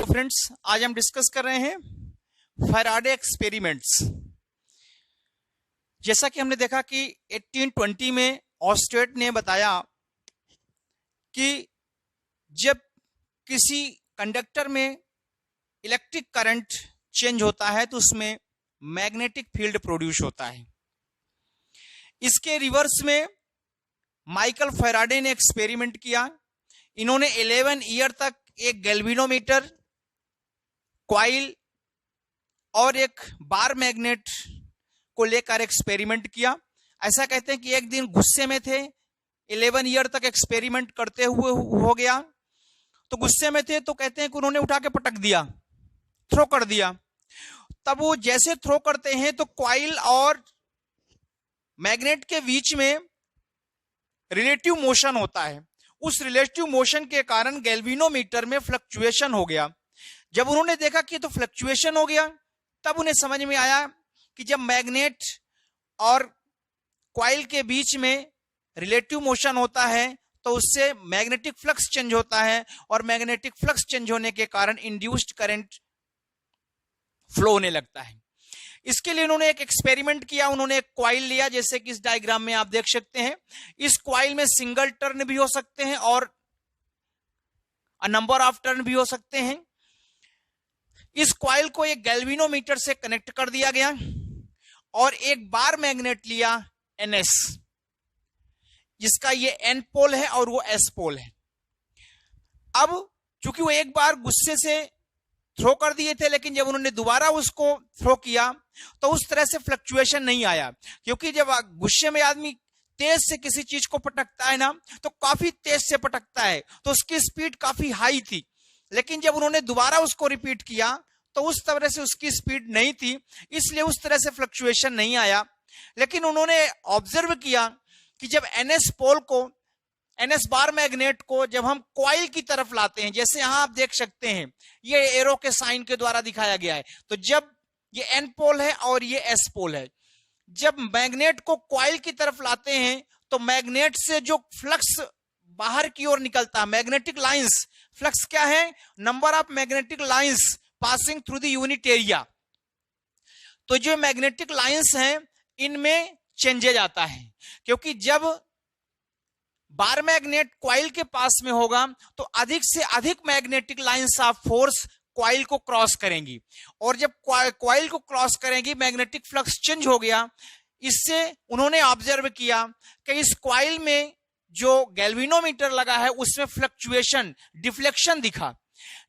Friends, आज हम discuss कर रहे हैं फैराडे एक्सपेरिमेंट्स। जैसा कि हमने देखा कि 1820 में ऑस्टेट ने बताया कि जब किसी कंडक्टर में इलेक्ट्रिक करंट चेंज होता है तो उसमें मैग्नेटिक फील्ड प्रोड्यूस होता है। इसके रिवर्स में माइकल फैराडे ने एक्सपेरिमेंट किया। इन्होंने 11 ईयर तक एक गैल्वेनोमीटर, कॉइल और एक बार मैग्नेट को लेकर एक्सपेरिमेंट किया। ऐसा कहते हैं कि एक दिन गुस्से में थे, 11 ईयर तक एक्सपेरिमेंट करते हुए हो गया, तो गुस्से में थे तो कहते हैं कि उन्होंने उठा के पटक दिया, थ्रो कर दिया। तब वो जैसे थ्रो करते हैं तो कॉइल और मैग्नेट के बीच में रिलेटिव मोशन होता है। उस रिलेटिव मोशन के कारण गैल्वेनोमीटर में फ्लक्चुएशन हो गया। जब उन्होंने देखा कि तो फ्लक्चुएशन हो गया, तब उन्हें समझ में आया कि जब मैग्नेट और कॉइल के बीच में रिलेटिव मोशन होता है तो उससे मैग्नेटिक फ्लक्स चेंज होता है, और मैग्नेटिक फ्लक्स चेंज होने के कारण इंड्यूस्ड करंट फ्लो होने लगता है। इसके लिए उन्होंने एक एक्सपेरिमेंट किया। उन्होंने एक कॉइल लिया, जैसे कि इस डायग्राम में आप देख सकते हैं। इस कॉइल में सिंगल टर्न भी हो सकते हैं और नंबर ऑफ टर्न भी हो सकते हैं। इस कॉइल को एक गैल्वेनोमीटर से कनेक्ट कर दिया गया और एक बार मैग्नेट लिया NS, जिसका ये N पोल है और वो S पोल है। अब चूंकि वो एक बार गुस्से से थ्रो कर दिए थे, लेकिन जब उन्होंने दोबारा उसको थ्रो किया तो उस तरह से फ्लक्चुएशन नहीं आया, क्योंकि जब गुस्से में आदमी तेज से किसी चीज को पटकता है ना, तो काफी तेज से पटकता है, तो उसकी स्पीड काफी हाई थी। लेकिन जब उन्होंने दोबारा उसको रिपीट किया तो उस तरह से उसकी स्पीड नहीं थी, इसलिए उस तरह से फ्लक्चुएशन नहीं आया। लेकिन उन्होंने ऑब्जर्व किया कि जब NS पोल को, NS बार मैग्नेट को जब हम कॉइल की तरफ लाते हैं, जैसे यहां आप देख सकते हैं ये एरो के साइन के द्वारा दिखाया गया है, तो जब ये N पोल है और ये S पोल है, जब मैग्नेट को कॉइल की तरफ लाते हैं तो मैग्नेट से जो फ्लक्स बाहर की ओर निकलता है, मैग्नेटिक लाइंस, फ्लक्स क्या है? Number of magnetic lines passing through the unit area. तो जो मैग्नेटिक लाइंस हैं इनमें चेंजेज आता है, क्योंकि जब बार मैग्नेट कॉइल के पास में होगा तो अधिक से अधिक magnetic lines of force coil को क्रॉस करेंगी, और जब कॉइल को क्रॉस करेंगी मैग्नेटिक फ्लक्स चेंज हो गया। इससे उन्होंने ऑब्जर्व किया कि इस कॉइल में जो गैल्वेनोमीटर लगा है उसमें फ्लक्चुएशन, डिफ्लेक्शन दिखा।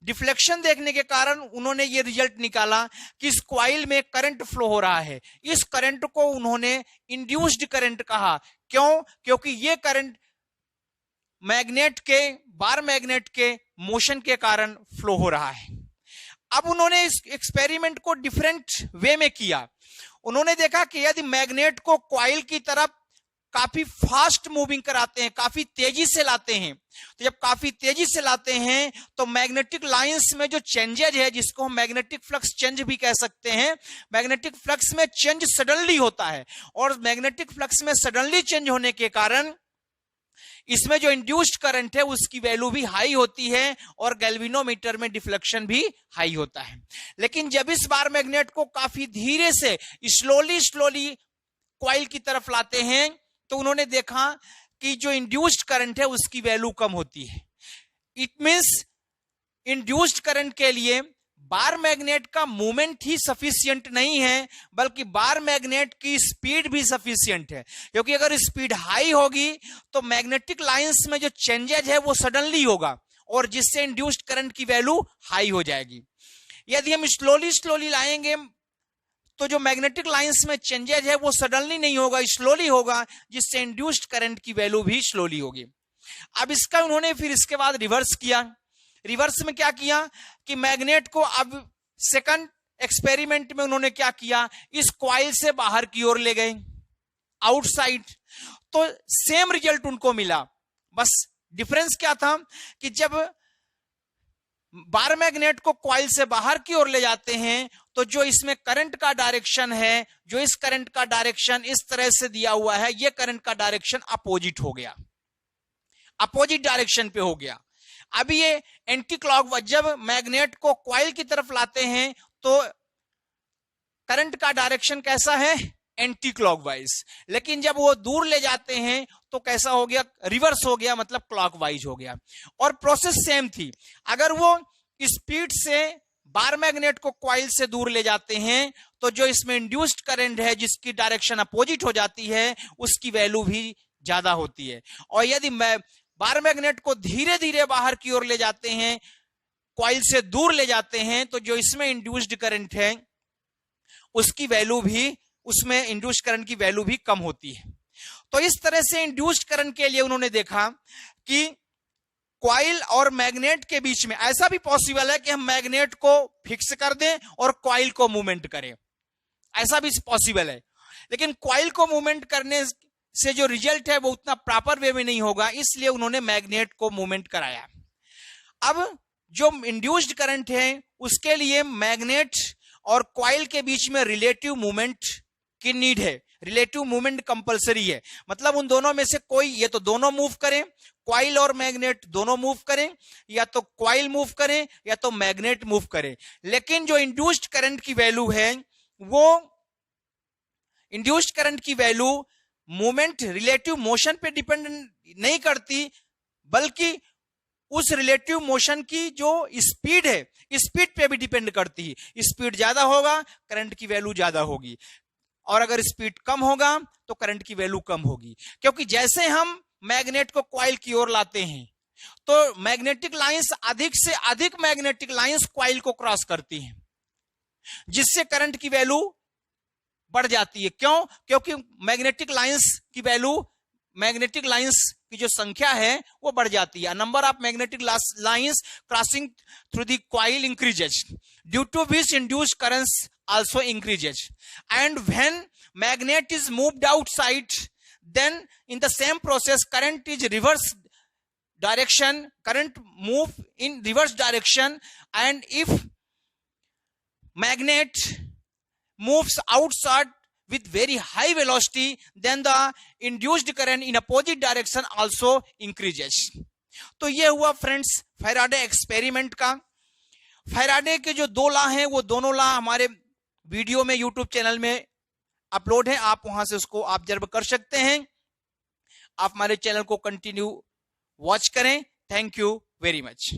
डिफ्लेक्शन देखने के कारण उन्होंने ये रिजल्ट निकाला कि इस कॉइल में करंट फ्लो हो रहा है। इस करंट को उन्होंने इंड्यूस्ड करंट कहा। क्यों? क्योंकि ये करंट मैग्नेट के, बार मैग्नेट के मोशन के कारण फ्लो हो रहा है। अब उन्होंने इस एक्सपेरिमेंट को डिफरेंट वे में किया। उन्होंने देखा कि यदि मैग्नेट को कॉइल की तरफ काफी फास्ट मूविंग कराते हैं, काफी तेजी से लाते हैं, तो जब काफी तेजी से लाते हैं तो मैग्नेटिक लाइंस में जो चेंजेज है, जिसको हम मैग्नेटिक फ्लक्स चेंज भी कह सकते हैं, मैग्नेटिक फ्लक्स में चेंज सडनली होता है, और मैग्नेटिक फ्लक्स में सडनली चेंज होने के कारण इसमें जो इंड्यूस्ड करंट है उसकी वैल्यू भी हाई होती है और गैल्वेनोमीटर में डिफ्लेक्शन भी हाई होता है। लेकिन जब इस बार मैग्नेट को काफी धीरे से स्लोली कॉइल की तरफ लाते हैं तो उन्होंने देखा कि जो इंड्यूस्ड करंट है उसकी वैल्यू कम होती है। इट मींस इंड्यूस्ड करंट के लिए बार मैग्नेट का मूवमेंट ही सफिशिएंट नहीं है, बल्कि बार मैग्नेट की स्पीड भी सफिशिएंट है, क्योंकि अगर स्पीड हाई होगी तो मैग्नेटिक लाइंस में जो चेंजेज है वो सडनली होगा, और जिससे इंड्यूस्ड करंट की वैल्यू हाई हो जाएगी। यदि हम स्लोली लाएंगे तो जो मैग्नेटिक लाइंस में चेंजेज है वो सडनली नहीं होगा, स्लोली होगा, जिससे इंड्यूस्ड करंट की वैल्यू भी स्लोली होगी। अब इसका उन्होंने फिर इसके बाद रिवर्स किया। रिवर्स में क्या किया कि मैग्नेट को अब सेकंड एक्सपेरिमेंट में उन्होंने क्या किया, इस कॉइल से बाहर की ओर ले गए, आउटसाइड, तो सेम रिजल्ट उनको मिला। बस डिफरेंस क्या था कि जब बार मैग्नेट को कॉइल से बाहर की ओर ले जाते हैं तो जो इसमें करंट का डायरेक्शन है, जो इस करंट का डायरेक्शन इस तरह से दिया हुआ है, ये करंट का डायरेक्शन अपोजिट हो गया, अपोजिट डायरेक्शन पे हो गया। अब ये एंटी क्लॉकवाइज, जब मैग्नेट को कॉइल की तरफ लाते हैं तो करंट का डायरेक्शन कैसा है, एंटी क्लॉकवाइज, लेकिन जब वो दूर ले जाते हैं तो कैसा हो गया, रिवर्स हो गया, मतलब क्लॉकवाइज हो गया। और प्रोसेस सेम थी, अगर वो स्पीड से बार मैग्नेट को कॉइल से दूर ले जाते हैं तो जो इसमें इंड्यूस्ड करंट है जिसकी डायरेक्शन अपोजिट हो जाती है उसकी वैल्यू भी ज्यादा होती है। और यदि बार मैग्नेट को धीरे धीरे बाहर की ओर ले जाते हैं, कॉइल से दूर ले जाते हैं, तो जो इसमें इंड्यूस्ड करंट है उसकी वैल्यू भी, उसमें इंड्यूस्ड करंट की वैल्यू भी कम होती है। तो इस तरह से इंड्यूस्ड करंट के लिए उन्होंने देखा कि कॉइल और मैग्नेट के बीच में ऐसा भी पॉसिबल है कि हम मैग्नेट को फिक्स कर दें और कॉइल को मूवमेंट करें, ऐसा भी पॉसिबल है, लेकिन कॉइल को मूवमेंट करने से जो रिजल्ट है वो उतना प्रॉपर वे में नहीं होगा, इसलिए उन्होंने मैग्नेट को मूवमेंट कराया। अब जो इंड्यूस्ड करंट है उसके लिए मैग्नेट और कॉइल के बीच में रिलेटिव मूवमेंट की नीड है, रिलेटिव मूवमेंट कंपलसरी है, मतलब उन दोनों में से कोई, ये तो दोनों मूव करें, कॉइल और मैग्नेट दोनों मूव करें, या तो कॉइल मूव करें या तो मैग्नेट मूव करें। लेकिन जो इंड्यूस्ड करंट की वैल्यू है वो इंड्यूस्ड करंट की वैल्यू मूवमेंट रिलेटिव मोशन पे डिपेंड नहीं करती, बल्कि उस रिलेटिव मोशन की जो स्पीड है, स्पीड पे भी डिपेंड करती है। स्पीड ज्यादा होगा करंट की वैल्यू ज्यादा होगी, और अगर स्पीड कम होगा तो करंट की वैल्यू कम होगी। क्योंकि जैसे हम मैग्नेट को कॉइल की ओर लाते हैं तो मैग्नेटिक लाइंस, अधिक से अधिक मैग्नेटिक लाइंस कॉइल को क्रॉस करती हैं, जिससे करंट की वैल्यू बढ़ जाती है। क्यों? क्योंकि मैग्नेटिक लाइंस की वैल्यू, मैग्नेटिक लाइंस की जो संख्या है वो बढ़ जाती है। Number of magnetic lines crossing through the coil increases, due to which induced currents also increases, and when magnet is moved outside, then in the same process current is reverse direction, current move in reverse direction, and if magnet moves outside with very high velocity, then the induced current in opposite direction also increases। तो ये हुआ friends Faraday experiment का। Faraday के जो दो law हैं वो दोनों लॉ हमारे वीडियो में यूट्यूब चैनल में अपलोड है, आप वहां से उसको ऑब्जर्व कर सकते हैं। आप हमारे चैनल को कंटिन्यू वॉच करें। Thank you very much.